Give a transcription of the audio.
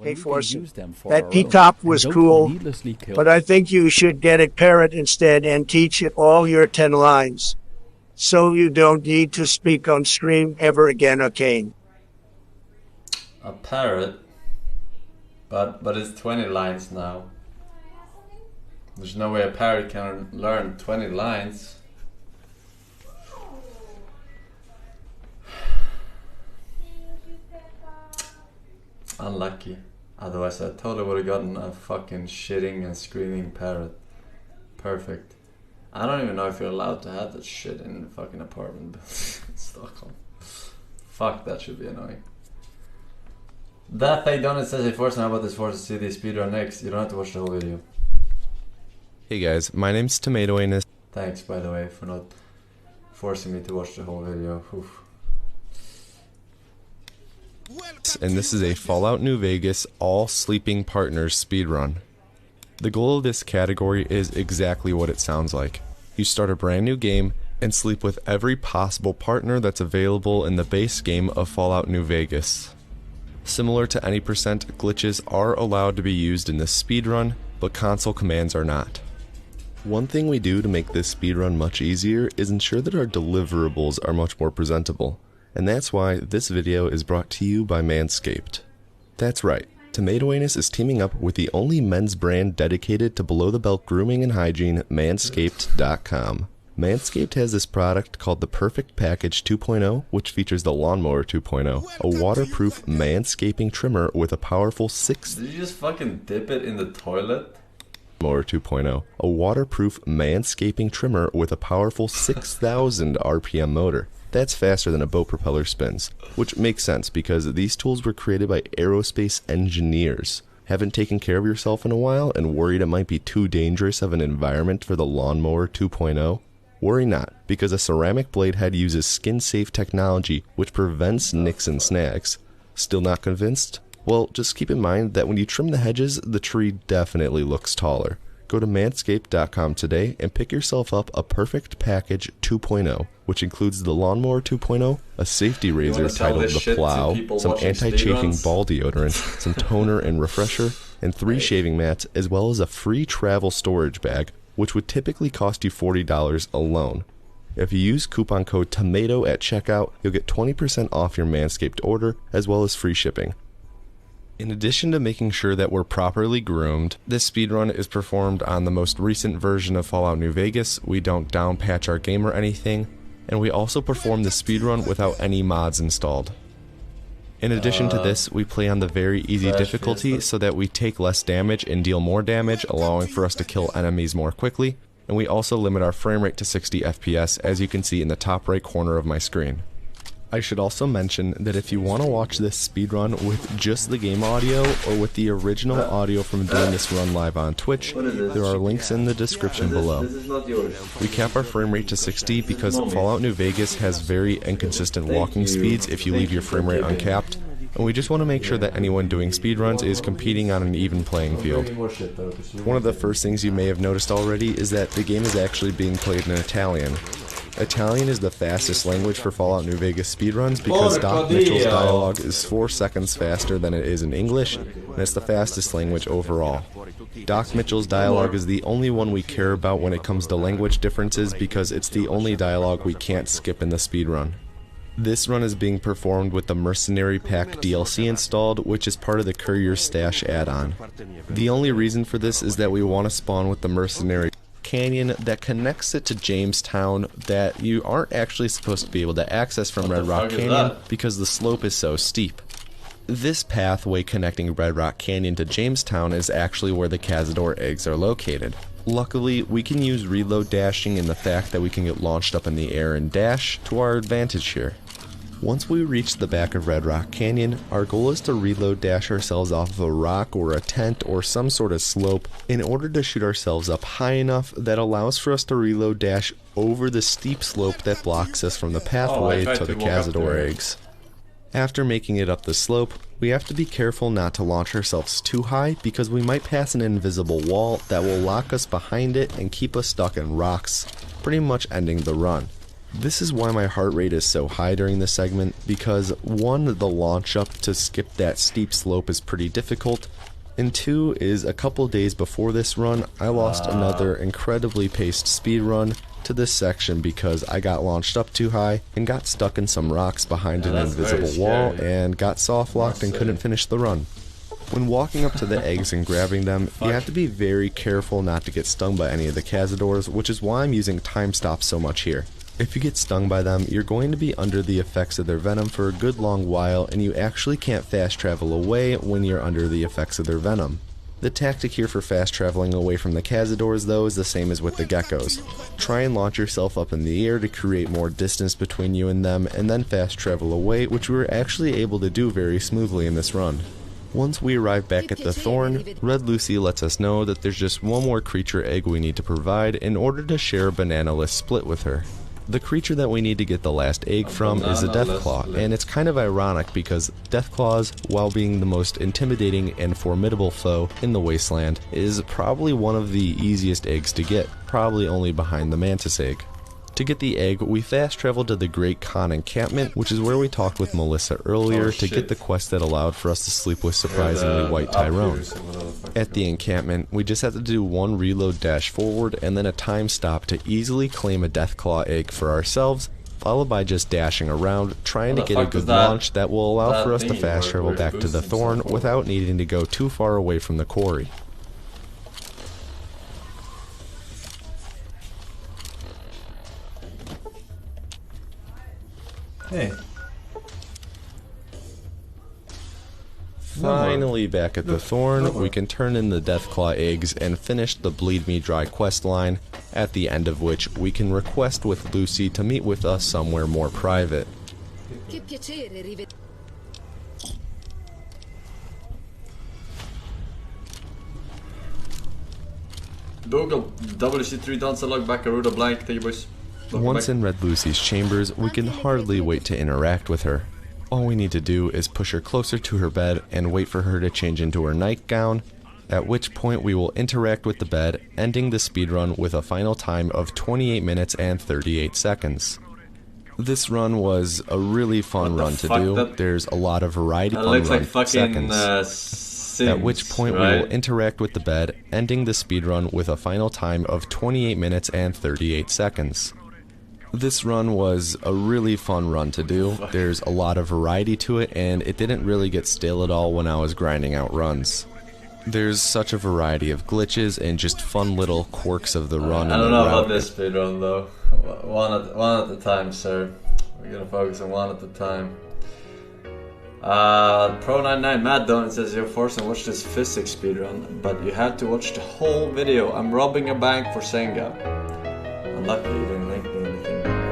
Hey, Forsen, that peacock was cool, but I think you should get a parrot instead and teach it all your 10 lines. So you don't need to speak on stream ever again, okay? A parrot? But it's 20 lines now. There's no way a parrot can learn 20 lines. Unlucky. Otherwise I totally would have gotten a fucking shitting and screaming parrot. Perfect. I don't even know if you're allowed to have that shit in the fucking apartment in Stockholm. Fuck, that should be annoying. That fake donut says, hey Forsen, how about this Forsen CD speedrun next? You don't have to watch the whole video. Hey guys, my name's TomatoAnus. Thanks, by the way, for not forcing me to watch the whole video. Oof. And this is a Fallout New Vegas all sleeping partners speedrun. The goal of this category is exactly what it sounds like. You start a brand new game and sleep with every possible partner that's available in the base game of Fallout New Vegas. Similar to any percent, glitches are allowed to be used in this speedrun, but console commands are not. One thing we do to make this speedrun much easier is ensure that our deliverables are much more presentable. And that's why this video is brought to you by Manscaped. That's right, TomatoAnus is teaming up with the only men's brand dedicated to below-the-belt grooming and hygiene, Manscaped.com. Manscaped has this product called the Perfect Package 2.0, which features the Lawnmower 2.0, a waterproof manscaping trimmer with a powerful Did you just fucking dip it in the toilet? Lawnmower 2.0, a waterproof manscaping trimmer with a powerful 6,000 RPM motor. That's faster than a boat propeller spins, which makes sense because these tools were created by aerospace engineers. Haven't taken care of yourself in a while and worried it might be too dangerous of an environment for the Lawnmower 2.0? Worry not, because a ceramic blade head uses skin-safe technology which prevents nicks and snags. Still not convinced? Well, just keep in mind that when you trim the hedges, the tree definitely looks taller. Go to manscaped.com today and pick yourself up a Perfect Package 2.0, which includes the Lawnmower 2.0, a safety razor titled the Plow, some anti-chafing ball deodorant, some toner and refresher, and 3 shaving mats, as well as a free travel storage bag, which would typically cost you $40 alone. If you use coupon code TOMATO at checkout, you'll get 20% off your Manscaped order, as well as free shipping. In addition to making sure that we're properly groomed, this speedrun is performed on the most recent version of Fallout New Vegas. We don't downpatch our game or anything, and we also perform the speedrun without any mods installed. In addition to this, we play on the very easy difficulty so that we take less damage and deal more damage, allowing for us to kill enemies more quickly, and we also limit our frame rate to 60 FPS, as you can see in the top right corner of my screen. I should also mention that if you want to watch this speedrun with just the game audio or with the original audio from doing this run live on Twitch, there are links in the description below. We cap our frame rate to 60 because Fallout New Vegas has very inconsistent walking speeds if you leave your frame rate uncapped, and we just want to make sure that anyone doing speedruns is competing on an even playing field. One of the first things you may have noticed already is that the game is actually being played in Italian. Italian is the fastest language for Fallout New Vegas speedruns because Doc Mitchell's dialogue is 4 seconds faster than it is in English, and it's the fastest language overall. Doc Mitchell's dialogue is the only one we care about when it comes to language differences because it's the only dialogue we can't skip in the speedrun. This run is being performed with the Mercenary Pack DLC installed, which is part of the Courier Stash add-on. The only reason for this is that we want to spawn with the Mercenary Canyon that connects it to Jamestown that you aren't actually supposed to be able to access from Red Rock Canyon because the slope is so steep. This pathway connecting Red Rock Canyon to Jamestown is actually where the Cazador eggs are located. Luckily, we can use reload dashing and the fact that we can get launched up in the air and dash to our advantage here. Once we reach the back of Red Rock Canyon, our goal is to reload dash ourselves off of a rock or a tent or some sort of slope in order to shoot ourselves up high enough that allows for us to reload dash over the steep slope that blocks us from the pathway to the Cazador eggs. After making it up the slope, we have to be careful not to launch ourselves too high because we might pass an invisible wall that will lock us behind it and keep us stuck in rocks, pretty much ending the run. This is why my heart rate is so high during this segment, because 1, the launch up to skip that steep slope is pretty difficult, and 2 is a couple days before this run, I lost another incredibly paced speed run to this section because I got launched up too high and got stuck in some rocks behind an invisible wall and got soft locked and couldn't finish the run. When walking up to the eggs and grabbing them, you have to be very careful not to get stung by any of the cazadors, which is why I'm using time stops so much here. If you get stung by them, you're going to be under the effects of their venom for a good long while, and you actually can't fast travel away when you're under the effects of their venom. The tactic here for fast traveling away from the cazadors though is the same as with the geckos. Try and launch yourself up in the air to create more distance between you and them, and then fast travel away, which we were actually able to do very smoothly in this run. Once we arrive back at the Thorn, Red Lucy lets us know that there's just one more creature egg we need to provide in order to share a banana-less split with her. The creature that we need to get the last egg from is a Deathclaw, and it's kind of ironic because Deathclaws, while being the most intimidating and formidable foe in the Wasteland, is probably one of the easiest eggs to get, probably only behind the Mantis egg. To get the egg, we fast traveled to the Great Khan encampment, which is where we talked with Melissa earlier to get the quest that allowed for us to sleep with surprisingly white Tyrone. At the encampment, we just had to do one reload dash forward and then a time stop to easily claim a Deathclaw egg for ourselves, followed by just dashing around, trying to get a good launch that will allow for us to fast travel back to the Thorn without needing to go too far away from the quarry. Hey. Finally back at the Thorn, we can turn in the Deathclaw eggs and finish the Bleed Me Dry quest line, at the end of which we can request with Lucy to meet with us somewhere more private. Google WC3 dancer log back a Ruda blank, thank you boys. Once in Red Lucy's chambers, we can hardly wait to interact with her. All we need to do is push her closer to her bed and wait for her to change into her nightgown, at which point we will interact with the bed, ending the speedrun with a final time of 28 minutes and 38 seconds. This run was a really fun run to do. There's a lot of variety on run seconds. At which point we will interact with the bed, ending the speedrun with a final time of 28 minutes and 38 seconds. This run was a really fun run to do. There's a lot of variety to it, and it didn't really get stale at all when I was grinding out runs. There's such a variety of glitches and just fun little quirks of the run. I don't know about this speedrun though. One at a time, sir. We're gonna focus on one at a time. Pro99 Mad Donut says, "Yo, Forsen, watch this physics speedrun, but you have to watch the whole video. I'm robbing a bank for Senga." Unlucky you didn't link me anything.